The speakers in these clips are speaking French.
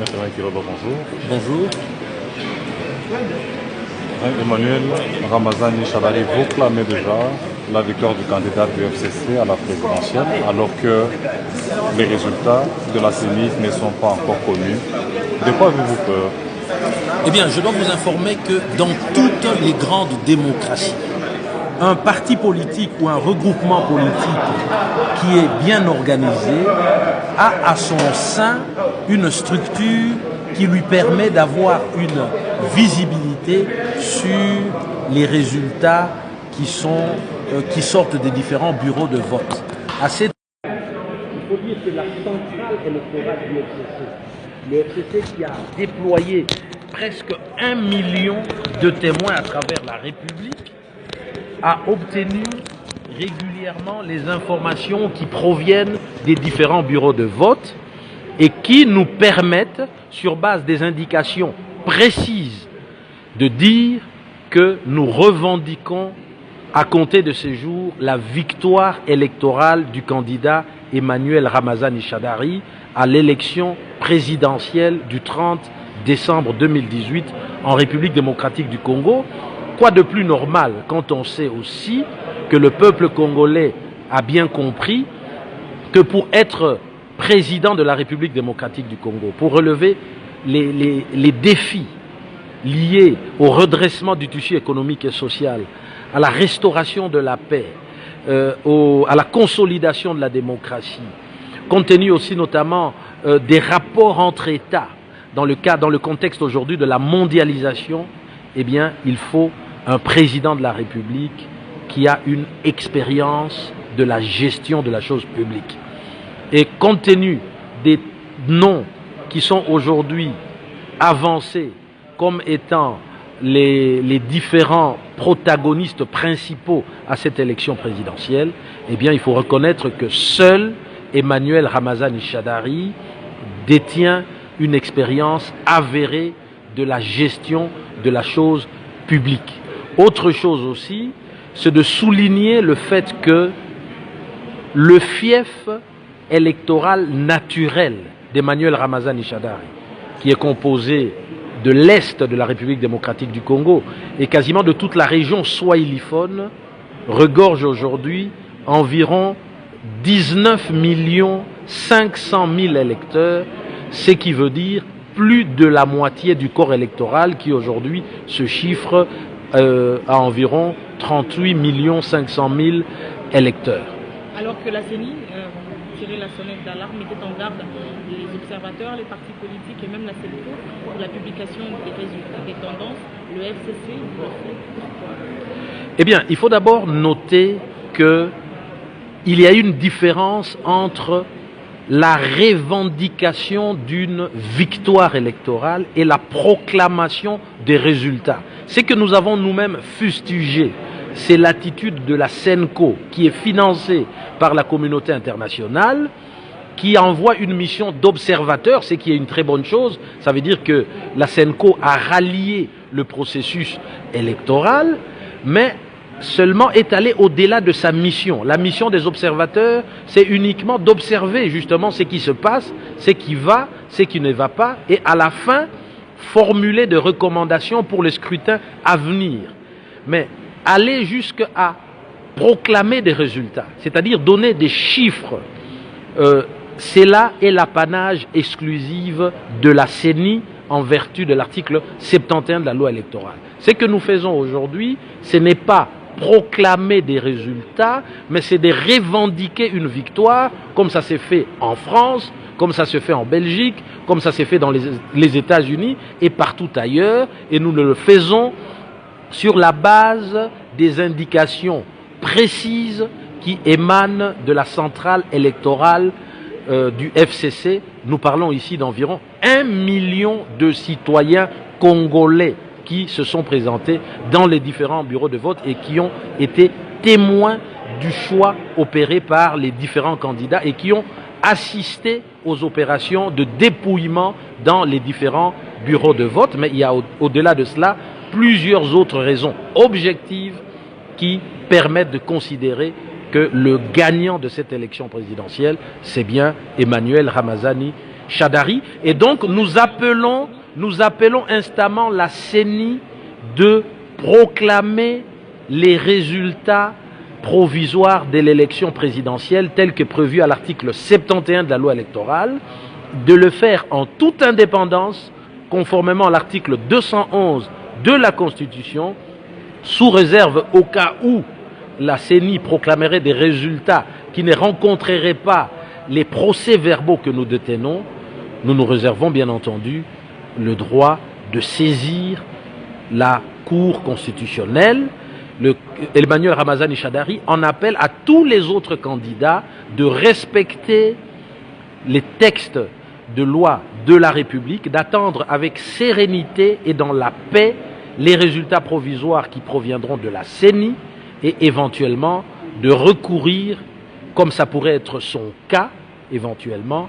Benjamin Kiroba, bonjour. Bonjour. Emmanuel Ramazani Shadari, vous clamez déjà la victoire du candidat du FCC à la présidentielle, alors que les résultats de la CENI ne sont pas encore connus. De quoi avez-vous peur? Eh bien, je dois vous informer que dans toutes les grandes démocraties, un parti politique ou un regroupement politique qui est bien organisé a à son sein une structure qui lui permet d'avoir une visibilité sur les résultats qui sortent des différents bureaux de vote. Il faut dire que la centrale électorale du FCC, le FCC qui a déployé presque 1 million de témoins à travers la République, a obtenu régulièrement les informations qui proviennent des différents bureaux de vote et qui nous permettent, sur base des indications précises, de dire que nous revendiquons à compter de ce jour la victoire électorale du candidat Emmanuel Ramazani Shadari à l'élection présidentielle du 30 décembre 2018 en République démocratique du Congo. Quoi de plus normal quand on sait aussi que le peuple congolais a bien compris que pour être président de la République démocratique du Congo, pour relever les défis liés au redressement du tissu économique et social, à la restauration de la paix, à la consolidation de la démocratie, compte tenu aussi notamment des rapports entre États, dans le contexte aujourd'hui de la mondialisation, eh bien, il faut un président de la République qui a une expérience de la gestion de la chose publique. Et compte tenu des noms qui sont aujourd'hui avancés comme étant les différents protagonistes principaux à cette élection présidentielle, eh bien, il faut reconnaître que seul Emmanuel Ramazani Shadari détient une expérience avérée de la gestion de la chose publique. Autre chose aussi, c'est de souligner le fait que le fief électoral naturel d'Emmanuel Ramazani Shadari, qui est composé de l'Est de la République démocratique du Congo et quasiment de toute la région swahiliphone, regorge aujourd'hui environ 19 500 000 électeurs, ce qui veut dire plus de la moitié du corps électoral qui aujourd'hui se chiffre à environ 38 500 000 électeurs. Alors que la CENI tirait la sonnette d'alarme, mettait en garde les observateurs, les partis politiques et même la CENCO pour la publication des résultats, des tendances, le FCC le fait pourquoi? Eh bien, il faut d'abord noter qu'il y a une différence entre la revendication d'une victoire électorale et la proclamation des résultats. Ce que nous avons nous-mêmes fustigé, c'est l'attitude de la CENCO, qui est financée par la communauté internationale, qui envoie une mission d'observateur, ce qui est une très bonne chose. Ça veut dire que la CENCO a rallié le processus électoral, mais seulement est allé au-delà de sa mission. La mission des observateurs, c'est uniquement d'observer justement ce qui se passe, ce qui va, ce qui ne va pas, et à la fin, formuler des recommandations pour le scrutin à venir. Mais aller jusqu'à proclamer des résultats, c'est-à-dire donner des chiffres, c'est là est l'apanage exclusif de la CENI en vertu de l'article 71 de la loi électorale. Ce que nous faisons aujourd'hui, ce n'est pas proclamer des résultats, mais c'est de revendiquer une victoire, comme ça s'est fait en France, comme ça se fait en Belgique, comme ça s'est fait dans les États-Unis et partout ailleurs, et nous le faisons sur la base des indications précises qui émanent de la centrale électorale du FCC. Nous parlons ici d'environ 1 million de citoyens congolais qui se sont présentés dans les différents bureaux de vote et qui ont été témoins du choix opéré par les différents candidats et qui ont assisté aux opérations de dépouillement dans les différents bureaux de vote. Mais il y a au-delà de cela plusieurs autres raisons objectives qui permettent de considérer que le gagnant de cette élection présidentielle, c'est bien Emmanuel Ramazani Chadari. Et donc nous appelons instamment la CENI de proclamer les résultats provisoires de l'élection présidentielle tels que prévu à l'article 71 de la loi électorale, de le faire en toute indépendance, conformément à l'article 211 de la Constitution, sous réserve au cas où la CENI proclamerait des résultats qui ne rencontreraient pas les procès-verbaux que nous détenons. Nous nous réservons bien entendu le droit de saisir la Cour constitutionnelle. Emmanuel Ramazani Chadari en appelle à tous les autres candidats de respecter les textes de loi de la République, d'attendre avec sérénité et dans la paix les résultats provisoires qui proviendront de la CENI et éventuellement de recourir, comme ça pourrait être son cas, éventuellement,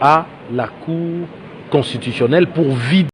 à la Cour constitutionnelle pour vider